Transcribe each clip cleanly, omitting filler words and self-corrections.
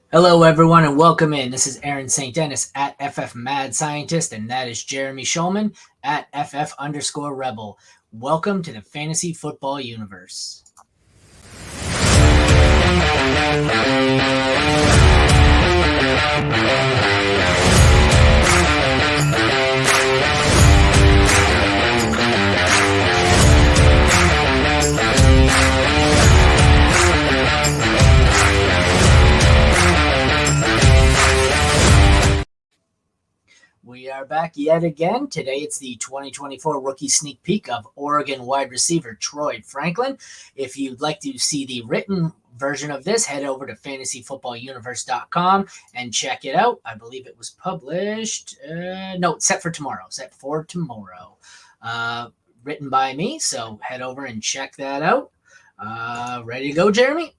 Hello, everyone, and welcome in. This is Aaron St. Denis at FFMadScientist, and that is Jeremy Shulman at FF_Rebel. Welcome to the fantasy football universe. We are back yet again. Today it's the 2024 rookie sneak peek of Oregon wide receiver Troy Franklin. If you'd like to see the written version of this, head over to fantasyfootballuniverse.com and check it out. I believe it was published. Set for tomorrow. Written by me, so head over and check that out. Ready to go, Jeremy?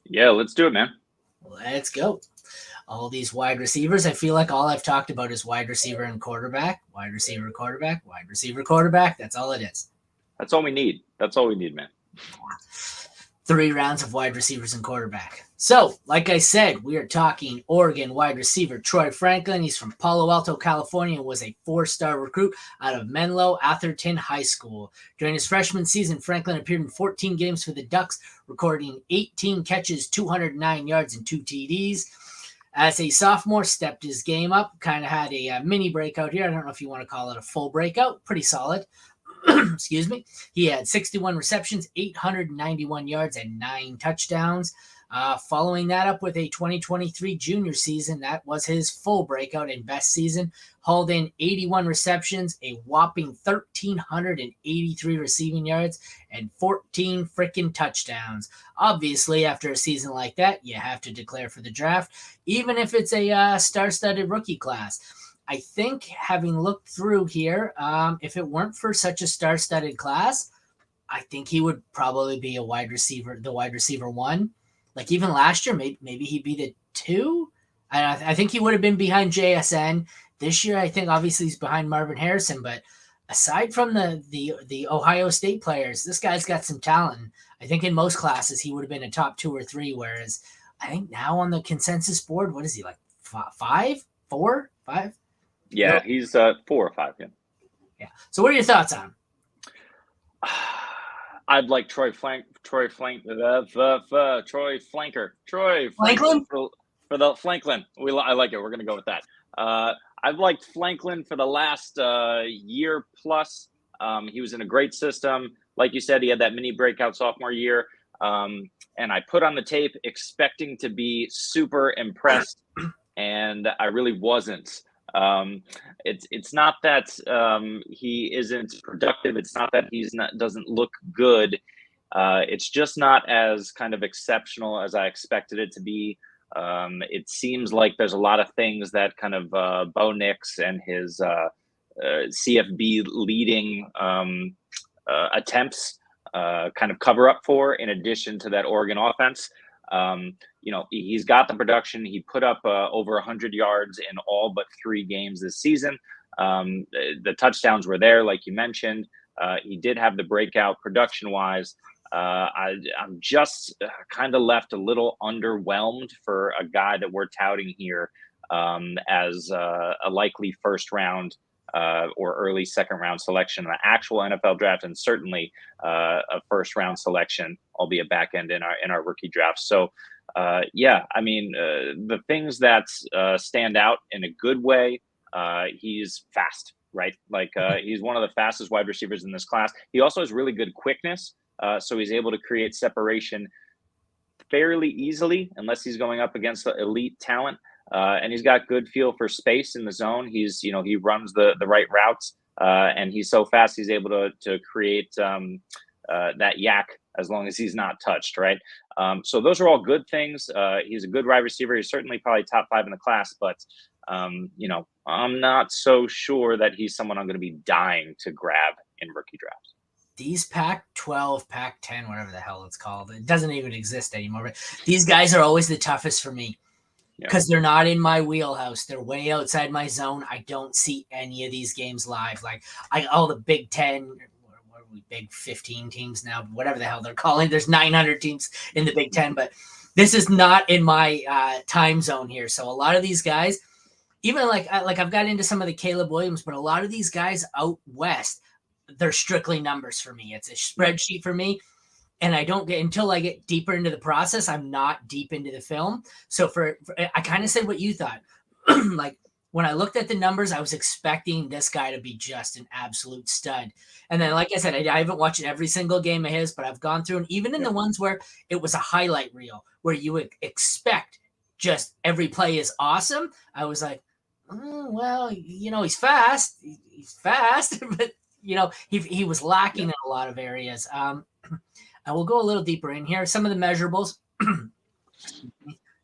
Yeah, let's do it, man. Let's go. All these wide receivers, I feel like all I've talked about is wide receiver and quarterback, wide receiver, quarterback, wide receiver, quarterback. That's all it is. That's all we need. That's all we need, man. 3 rounds of wide receivers and quarterback. So, like I said, we are talking Oregon wide receiver Troy Franklin. He's from Palo Alto, California, and was a 4-star recruit out of Menlo Atherton High School. During his freshman season, Franklin appeared in 14 games for the Ducks, recording 18 catches, 209 yards, and 2 TDs. As a sophomore, stepped his game up, kind of had a mini breakout here. I don't know if you want to call it a full breakout. Pretty solid. Excuse me. He had 61 receptions, 891 yards, and 9 touchdowns. Following that up with a 2023 junior season, that was his full breakout and best season. Hauled in 81 receptions, a whopping 1,383 receiving yards, and 14 freaking touchdowns. Obviously, after a season like that, you have to declare for the draft, even if it's a star-studded rookie class. I think, having looked through here, if it weren't for such a star-studded class, I think he would probably be the wide receiver 1. Like even last year, maybe he'd be the 2. I think he would have been behind JSN. This year, I think obviously he's behind Marvin Harrison. But aside from the Ohio State players, this guy's got some talent. I think in most classes he would have been a top 2 or 3. Whereas I think now on the consensus board, what is he, like 5, 4, 5? Yeah, Nope. he's 4 or 5. Yeah. So what are your thoughts on him? I'd like Troy Franklin for the Franklin. I like it. We're gonna go with that. I've liked Franklin for the last year plus. He was in a great system. Like you said, he had that mini breakout sophomore year. And I put on the tape expecting to be super impressed, and I really wasn't. It's not that he isn't productive. It's not that doesn't look good. It's just not as kind of exceptional as I expected it to be. It seems like there's a lot of things that kind of Bo Nix and his CFB leading attempts kind of cover up for, in addition to that Oregon offense. He's got the production. He put up over 100 yards in all but 3 games this season. The touchdowns were there, like you mentioned. He did have the breakout production-wise. I'm just kind of left a little underwhelmed for a guy that we're touting here as a likely first-round or early second-round selection in the actual NFL draft, and certainly a first-round selection, albeit back end in our rookie draft. So, the things that stand out in a good way, he's fast, right? Like he's one of the fastest wide receivers in this class. He also has really good quickness, so he's able to create separation fairly easily, unless he's going up against the elite talent. And he's got good feel for space in the zone. He runs the right routes, and he's so fast he's able to create that yak as long as he's not touched, right? So those are all good things. He's a good wide receiver. He's certainly probably top 5 in the class, but I'm not so sure that he's someone I'm going to be dying to grab in rookie drafts. These Pac-12, Pac-10, whatever the hell it's called, it doesn't even exist anymore. But these guys are always the toughest for me because they're not in my wheelhouse. They're way outside my zone. I don't see any of these games live. Like all the Big 10, what are we, Big 15 teams now, whatever the hell they're calling. There's 900 teams in the Big 10, but this is not in my time zone here. So a lot of these guys, even like I've got into some of the Caleb Williams, but a lot of these guys out west, they're strictly numbers for me. It's a spreadsheet for me. And I don't get until I get deeper into the process. I'm not deep into the film. So I kind of said what you thought. Like when I looked at the numbers, I was expecting this guy to be just an absolute stud. And then, like I said, I haven't watched every single game of his, but I've gone through, and even in the ones where it was a highlight reel, where you would expect just every play is awesome, I was like, well, he's fast. He's fast, but he was lacking in a lot of areas. I will go a little deeper in here. Some of the measurables.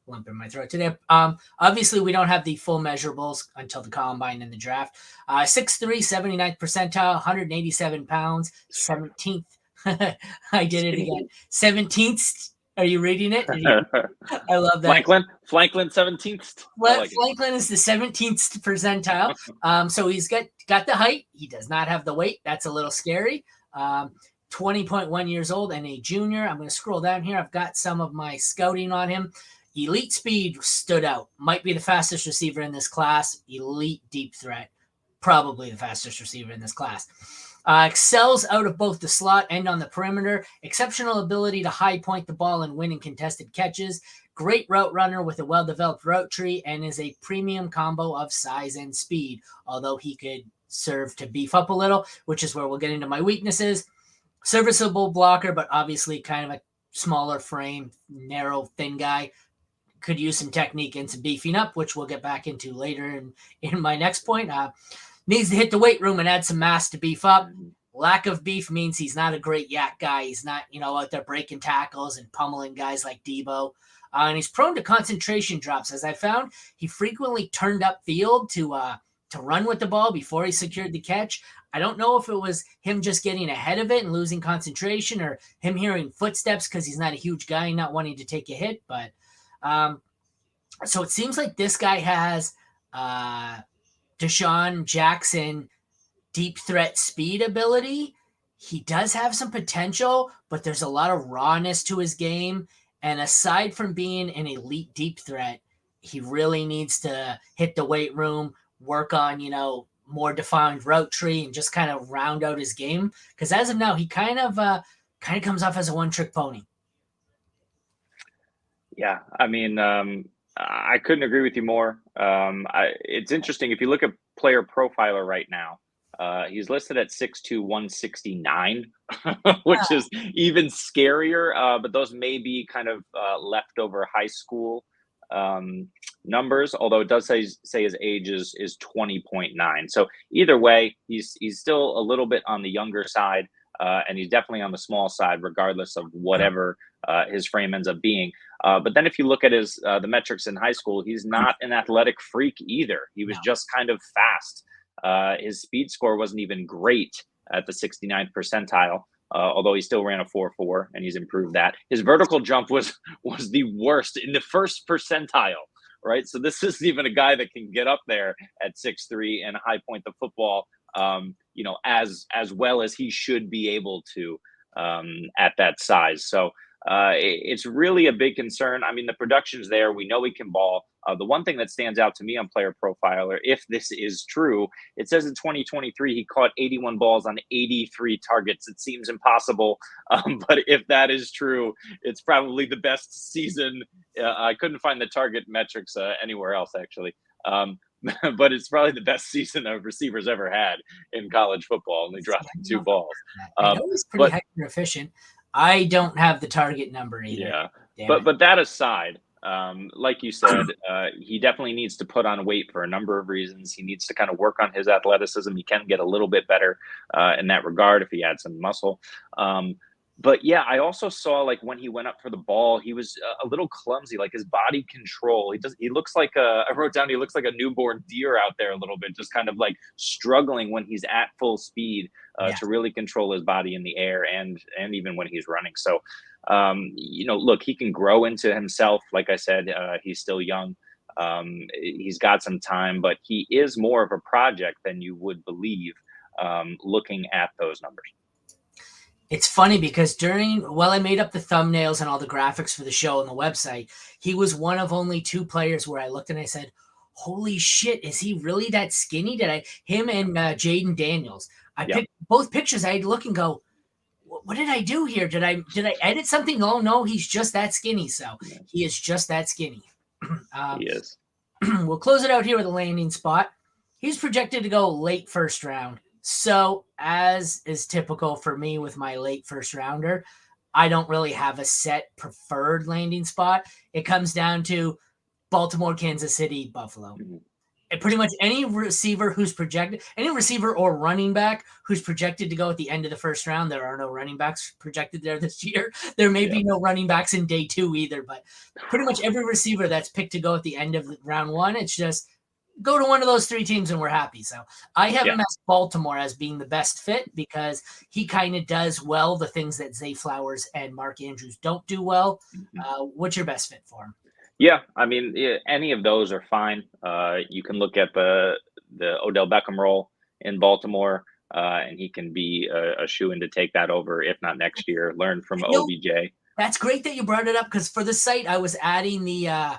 Lump in my throat today. Obviously, we don't have the full measurables until the combine and the draft. 6'3", 79th percentile, 187 pounds, 17th. I did it again. 17th. Are you reading it? I love that. Franklin 17th. Franklin is the 17th percentile. So he's got the height. He does not have the weight. That's a little scary. 20.1 years old and a junior. I'm going to scroll down here. I've got some of my scouting on him. Elite speed stood out. Might be the fastest receiver in this class. Elite deep threat. Probably the fastest receiver in this class. Excels out of both the slot and on the perimeter. Exceptional ability to high point the ball and win in contested catches. Great route runner with a well-developed route tree, and is a premium combo of size and speed, although he could serve to beef up a little, which is where we'll get into my weaknesses. Serviceable blocker, but obviously kind of a smaller frame, narrow, thin guy. Could use some technique and some beefing up, which we'll get back into later in my next point. Needs to hit the weight room and add some mass to beef up. Lack of beef means he's not a great yak guy. He's not, out there breaking tackles and pummeling guys like Debo. And he's prone to concentration drops. As I found, he frequently turned up field to run with the ball before he secured the catch. I don't know if it was him just getting ahead of it and losing concentration, or him hearing footsteps because he's not a huge guy and not wanting to take a hit. But so it seems like this guy has Deshaun Jackson deep threat speed ability. He does have some potential, but there's a lot of rawness to his game. And aside from being an elite deep threat, he really needs to hit the weight room, work on, more defined route tree, and just kind of round out his game. Because as of now, he kind of comes off as a one-trick pony. Yeah, I mean, I couldn't agree with you more. It's interesting if you look at Player Profiler right now. He's listed at 6'2", 169, which is even scarier. But those may be kind of leftover high school numbers, although it does say his age is 20.9. So either way, he's still a little bit on the younger side, and he's definitely on the small side, regardless of whatever his frame ends up being. But then if you look at the metrics in high school, he's not an athletic freak either. He was just kind of fast. His speed score wasn't even great at the 69th percentile, although he still ran a 4.4, and he's improved that. His vertical jump was the worst in the first percentile, right? So this isn't even a guy that can get up there at 6'3" and high point the football, as well as he should be able to at that size. So it's really a big concern. I mean, the production's there. We know he can ball. The one thing that stands out to me on Player Profiler, if this is true, it says in 2023 he caught 81 balls on 83 targets. It seems impossible, but if that is true, it's probably the best season. I couldn't find the target metrics anywhere else, actually. But it's probably the best season a receiver's ever had in college football, only dropping 2 balls. I know he's pretty hyper efficient. I don't have the target number either. Yeah, but that aside, like you said, he definitely needs to put on weight for a number of reasons. He needs to kind of work on his athleticism. He can get a little bit better in that regard if he adds some muscle. But yeah, I also saw like when he went up for the ball, he was a little clumsy, like his body control. He looks like I wrote down, he looks like a newborn deer out there a little bit, just kind of like struggling when he's at full speed to really control his body in the air and even when he's running. So, look, he can grow into himself. Like I said, he's still young. He's got some time, but he is more of a project than you would believe looking at those numbers. It's funny because while I made up the thumbnails and all the graphics for the show on the website, he was one of only 2 players where I looked and I said, holy shit, is he really that skinny? Him and Jaden Daniels. I picked both pictures. I had to look and go, what did I do here? Did I edit something? Oh no, he's just that skinny. So he is just that skinny. He is. We'll close it out here with a landing spot. He's projected to go late first round. So as is typical for me with my late first rounder, I don't really have a set preferred landing spot. It comes down to Baltimore, Kansas City, Buffalo. And pretty much any receiver or running back who's projected to go at the end of the first round. There are no running backs projected there this year. There may be no running backs in day 2 either, but pretty much every receiver that's picked to go at the end of round 1, it's just go to one of those 3 teams and we're happy. So I have him as Baltimore as being the best fit because he kind of does well the things that Zay Flowers and Mark Andrews don't do well. What's your best fit for him? Yeah, I mean, any of those are fine. You can look at the Odell Beckham role in Baltimore, and he can be a shoo-in to take that over, if not next year. Learn from OBJ. That's great that you brought it up because for the site, I was adding the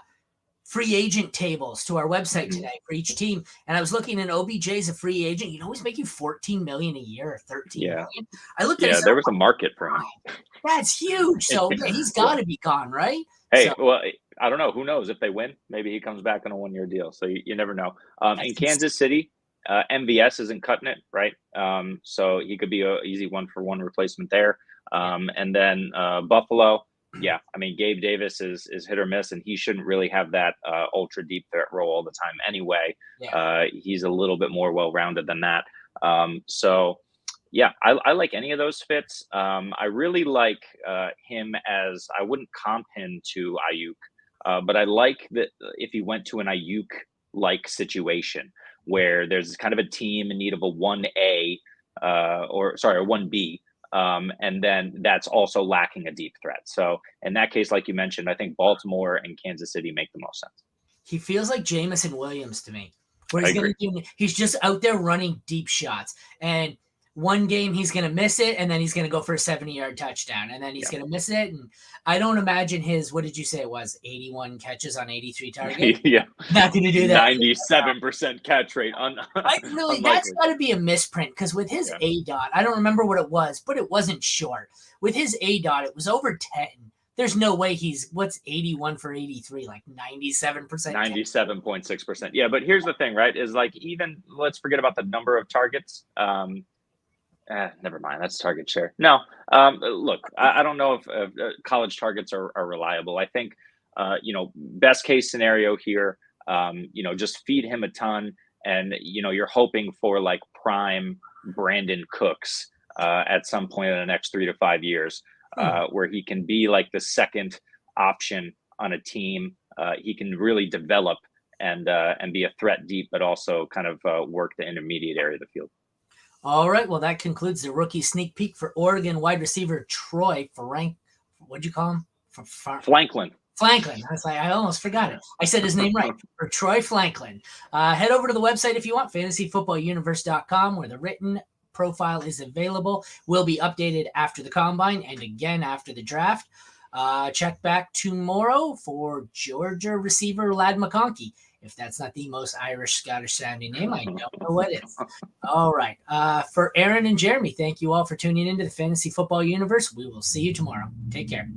free agent tables to our website today for each team, and I was looking at OBJ as a free agent. You know, he's making $14 million a year or $13 million. I looked at there was a market for him. That's huge. So he's got to be gone, right? Hey, well, I don't know. Who knows if they win? Maybe he comes back on a 1-year deal. So you never know. In Kansas City, MVS isn't cutting it, right? So he could be an easy 1-for-1 replacement there. And then Buffalo, I mean, Gabe Davis is hit or miss, and he shouldn't really have that ultra deep threat role all the time anyway. He's a little bit more well-rounded than that. I like any of those fits. I really like him as I wouldn't comp him to Ayuk, but I like that if he went to an Ayuk-like situation where there's kind of a team in need of a 1A or 1B, and then that's also lacking a deep threat. So in that case, like you mentioned, I think Baltimore and Kansas City make the most sense. He feels like Jameson Williams to me, where he's just out there running deep shots, and one game he's going to miss it, and then he's going to go for a 70-yard touchdown, and then he's going to miss it. And I don't imagine his, what did you say it was, 81 catches on 83 targets? Not going to do that. 97% catch rate. That's got to be a misprint, because with his ADOT, I don't remember what it was, but it wasn't short. With his ADOT, it was over 10. There's no way what's 81 for 83, like 97%? 97.6%. Yeah, but here's the thing, right, is like even, let's forget about the number of targets. Never mind. That's target share. No, look, I don't know if college targets are reliable. I think, best case scenario here, just feed him a ton, and you're hoping for like prime Brandon Cooks at some point in the next 3 to 5 years, where he can be like the second option on a team. He can really develop and be a threat deep, but also kind of work the intermediate area of the field. All right. Well, that concludes the rookie sneak peek for Oregon wide receiver Troy Frank. What'd you call him? Franklin. I almost forgot it. I said his name right. For Troy Franklin. Head over to the website if you want, fantasyfootballuniverse.com, where the written profile is available. Will be updated after the combine and again after the draft. Check back tomorrow for Georgia receiver Ladd McConkey. If that's not the most Irish Scottish sounding name, I don't know what is. All right. For Aaron and Jeremy, thank you all for tuning into the Fantasy Football Universe. We will see you tomorrow. Take care.